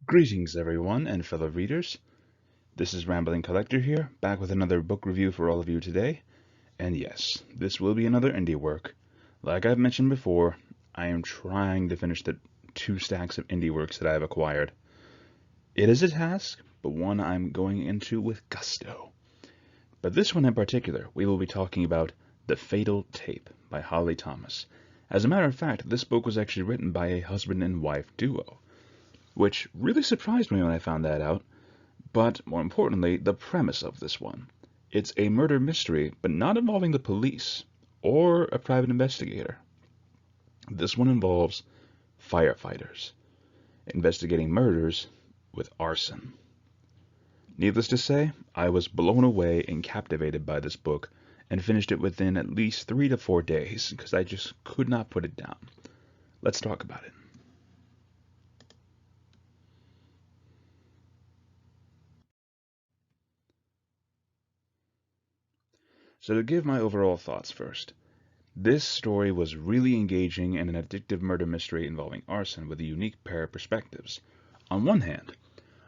Greetings everyone and fellow readers. This is Rambling Collector here, back with another book review for all of you today. And yes, this will be another indie work. Like I've mentioned before, I am trying to finish the 2 stacks of indie works that I have acquired. It is a task, but one I'm going into with gusto. But this one in particular, we will be talking about The Fatal Tape by Holly Thomas. As a matter of fact, this book was actually written by a husband and wife duo, which really surprised me when I found that out, but more importantly, the premise of this one. It's a murder mystery, but not involving the police or a private investigator. This one involves firefighters investigating murders with arson. Needless to say, I was blown away and captivated by this book and finished it within at least 3 to 4 days because I just could not put it down. Let's talk about it. So to give my overall thoughts first, this story was really engaging and an addictive murder mystery involving arson with a unique pair of perspectives. On one hand,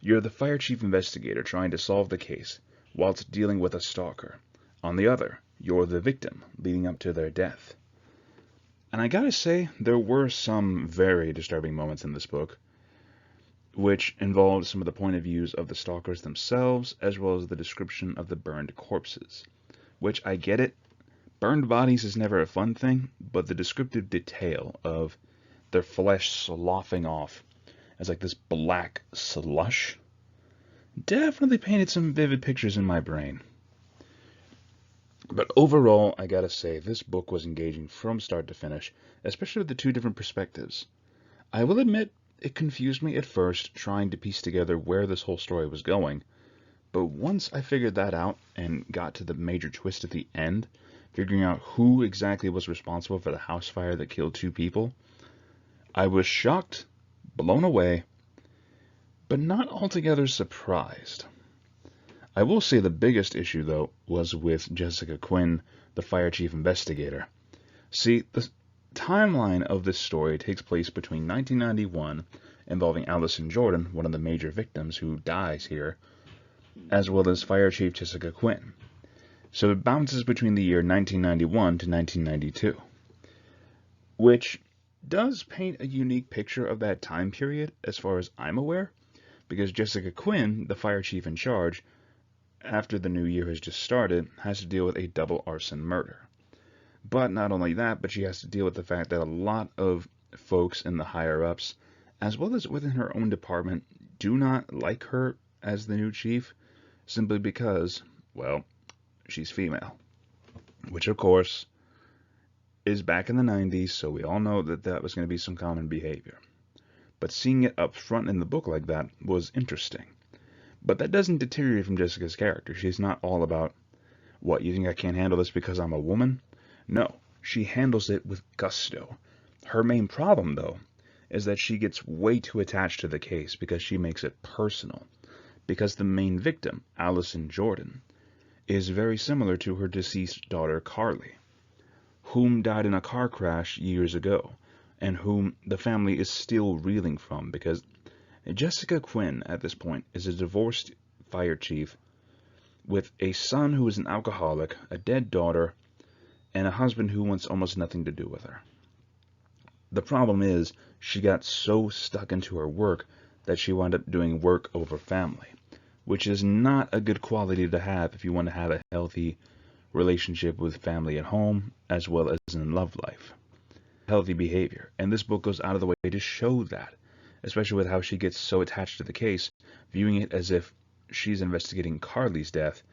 you're the fire chief investigator trying to solve the case whilst dealing with a stalker. On the other, you're the victim leading up to their death. And I gotta say, there were some very disturbing moments in this book, which involved some of the point of views of the stalkers themselves, as well as the description of the burned corpses. Which, I get it, burned bodies is never a fun thing, but the descriptive detail of their flesh sloughing off as like this black slush definitely painted some vivid pictures in my brain. But overall, I gotta say, this book was engaging from start to finish, especially with the 2 different perspectives. I will admit, it confused me at first, trying to piece together where this whole story was going. But once I figured that out and got to the major twist at the end, figuring out who exactly was responsible for the house fire that killed 2 people, I was shocked, blown away, but not altogether surprised. I will say the biggest issue, though, was with Jessica Quinn, the fire chief investigator. See, the timeline of this story takes place between 1991, involving Allison Jordan, one of the major victims who dies here, as well as Fire Chief Jessica Quinn. So it bounces between the year 1991 to 1992, which does paint a unique picture of that time period as far as I'm aware, because Jessica Quinn, the fire chief in charge, after the new year has just started, has to deal with a double arson murder. But not only that, but she has to deal with the fact that a lot of folks in the higher-ups, as well as within her own department, do not like her as the new chief, simply because, well, she's female. Which, of course, is back in the 90s, so we all know that that was going to be some common behavior. But seeing it up front in the book like that was interesting. But that doesn't deteriorate from Jessica's character. She's not all about, what, you think I can't handle this because I'm a woman? No, she handles it with gusto. Her main problem, though, is that she gets way too attached to the case because she makes it personal. Because the main victim, Allison Jordan, is very similar to her deceased daughter Carly, whom died in a car crash years ago, and whom the family is still reeling from because Jessica Quinn, at this point, is a divorced fire chief with a son who is an alcoholic, a dead daughter, and a husband who wants almost nothing to do with her. The problem is, she got so stuck into her work that she wound up doing work over family, which is not a good quality to have if you want to have a healthy relationship with family at home as well as in love life. Healthy behavior, and this book goes out of the way to show that, especially with how she gets so attached to the case, viewing it as if she's investigating Carly's death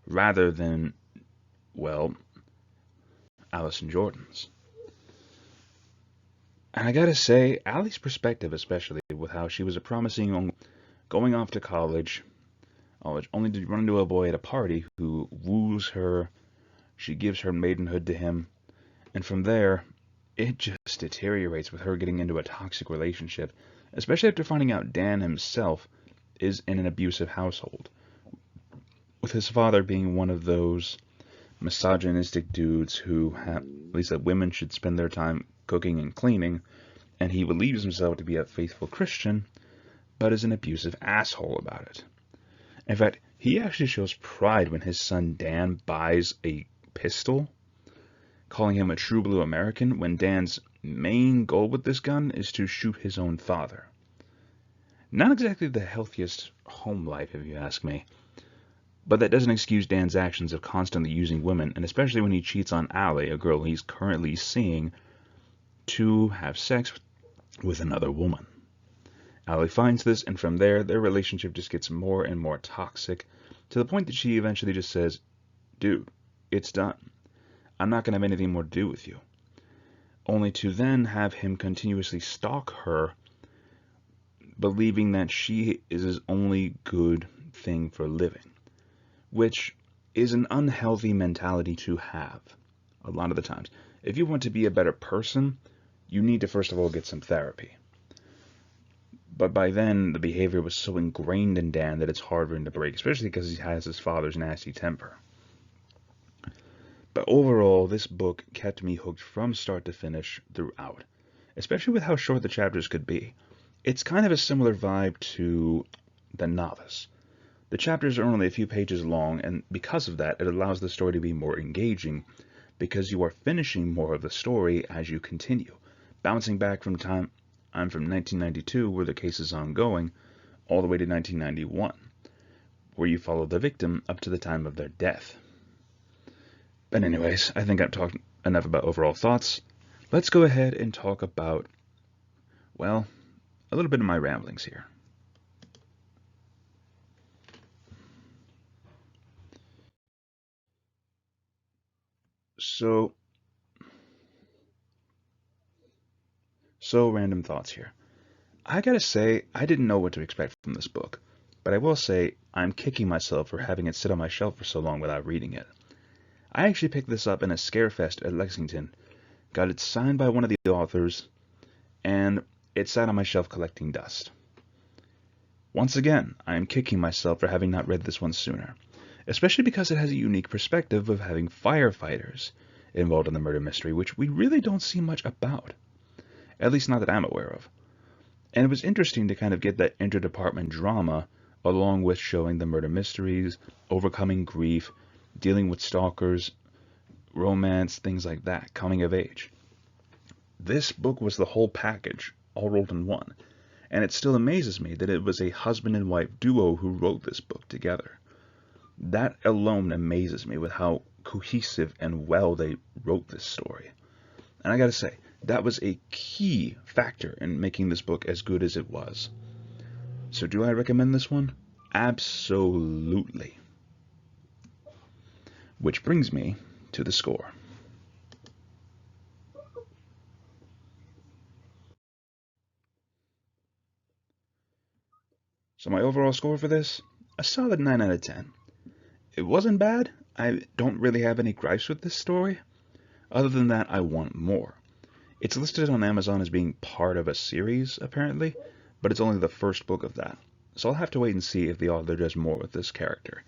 rather than, well, Allison Jordan's. And I gotta say, Allie's perspective, especially with how she was a promising young going off to college, only to run into a boy at a party who woos her, she gives her maidenhood to him, and from there, it just deteriorates with her getting into a toxic relationship, especially after finding out Dan himself is in an abusive household, with his father being one of those misogynistic dudes who believes that women should spend their time cooking and cleaning, and he believes himself to be a faithful Christian, but is an abusive asshole about it. In fact, he actually shows pride when his son Dan buys a pistol, calling him a true blue American, when Dan's main goal with this gun is to shoot his own father. Not exactly the healthiest home life, if you ask me. But that doesn't excuse Dan's actions of constantly using women, and especially when he cheats on Allie, a girl he's currently seeing, to have sex with another woman. Allie finds this, and from there, their relationship just gets more and more toxic, to the point that she eventually just says, "Dude, it's done. I'm not going to have anything more to do with you." Only to then have him continuously stalk her, believing that she is his only good thing for living, which is an unhealthy mentality to have a lot of the times. If you want to be a better person, you need to first of all get some therapy. But by then, the behavior was so ingrained in Dan that it's hard for him to break, especially because he has his father's nasty temper. But overall, this book kept me hooked from start to finish throughout, especially with how short the chapters could be. It's kind of a similar vibe to The Novice. The chapters are only a few pages long, and because of that, it allows the story to be more engaging, because you are finishing more of the story as you continue, bouncing back from time. I'm from 1992, where the case is ongoing, all the way to 1991, where you follow the victim up to the time of their death. But anyways, I think I've talked enough about overall thoughts. Let's go ahead and talk about, well, a little bit of my ramblings here. So random thoughts here. I gotta say, I didn't know what to expect from this book, but I will say I'm kicking myself for having it sit on my shelf for so long without reading it. I actually picked this up in a scarefest at Lexington, got it signed by one of the authors, and it sat on my shelf collecting dust. Once again, I am kicking myself for having not read this one sooner, especially because it has a unique perspective of having firefighters involved in the murder mystery, which we really don't see much about, at least not that I'm aware of. And it was interesting to kind of get that interdepartment drama along with showing the murder mysteries, overcoming grief, dealing with stalkers, romance, things like that, coming of age. This book was the whole package, all rolled in one. And it still amazes me that it was a husband and wife duo who wrote this book together. That alone amazes me with how cohesive and well they wrote this story. And I gotta say, that was a key factor in making this book as good as it was. So do I recommend this one? Absolutely. Which brings me to the score. So my overall score for this, a solid 9 out of 10. It wasn't bad. I don't really have any gripes with this story. Other than that, I want more. It's listed on Amazon as being part of a series, apparently, but it's only the first book of that. So I'll have to wait and see if the author does more with this character.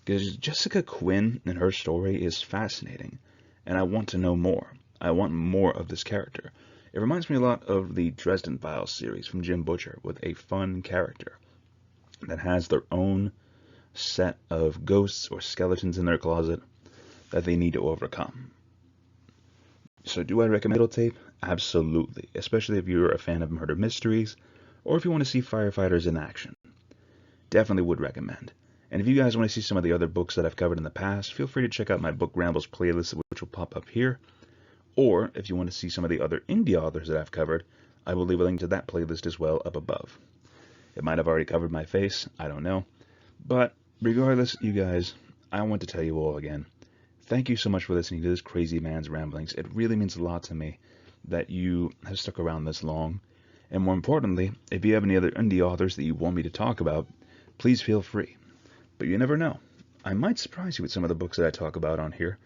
Because Jessica Quinn and her story is fascinating, and I want to know more. I want more of this character. It reminds me a lot of the Dresden Files series from Jim Butcher, with a fun character that has their own set of ghosts or skeletons in their closet that they need to overcome. So do I recommend Middle Tape? Absolutely, especially if you're a fan of murder mysteries, or if you want to see firefighters in action. Definitely would recommend. And if you guys want to see some of the other books that I've covered in the past, feel free to check out my Book Rambles playlist, which will pop up here. Or if you want to see some of the other indie authors that I've covered, I will leave a link to that playlist as well up above. It might have already covered my face, I don't know. But regardless, you guys, I want to tell you all again, thank you so much for listening to this crazy man's ramblings. It really means a lot to me that you have stuck around this long. And more importantly, if you have any other indie authors that you want me to talk about, please feel free. But you never know. I might surprise you with some of the books that I talk about on here.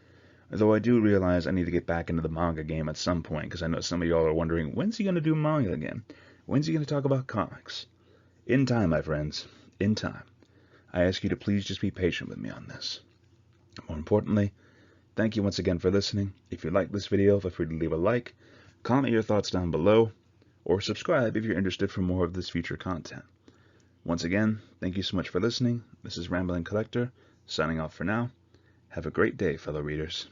Though I do realize I need to get back into the manga game at some point, because I know some of y'all are wondering, when's he going to do manga again? When's he going to talk about comics? In time, my friends. In time. I ask you to please just be patient with me on this. More importantly, thank you once again for listening. If you like this video, feel free to leave a like, comment your thoughts down below, or subscribe if you're interested for more of this future content. Once again, thank you so much for listening. This is Rambling Collector, signing off for now. Have a great day, fellow readers.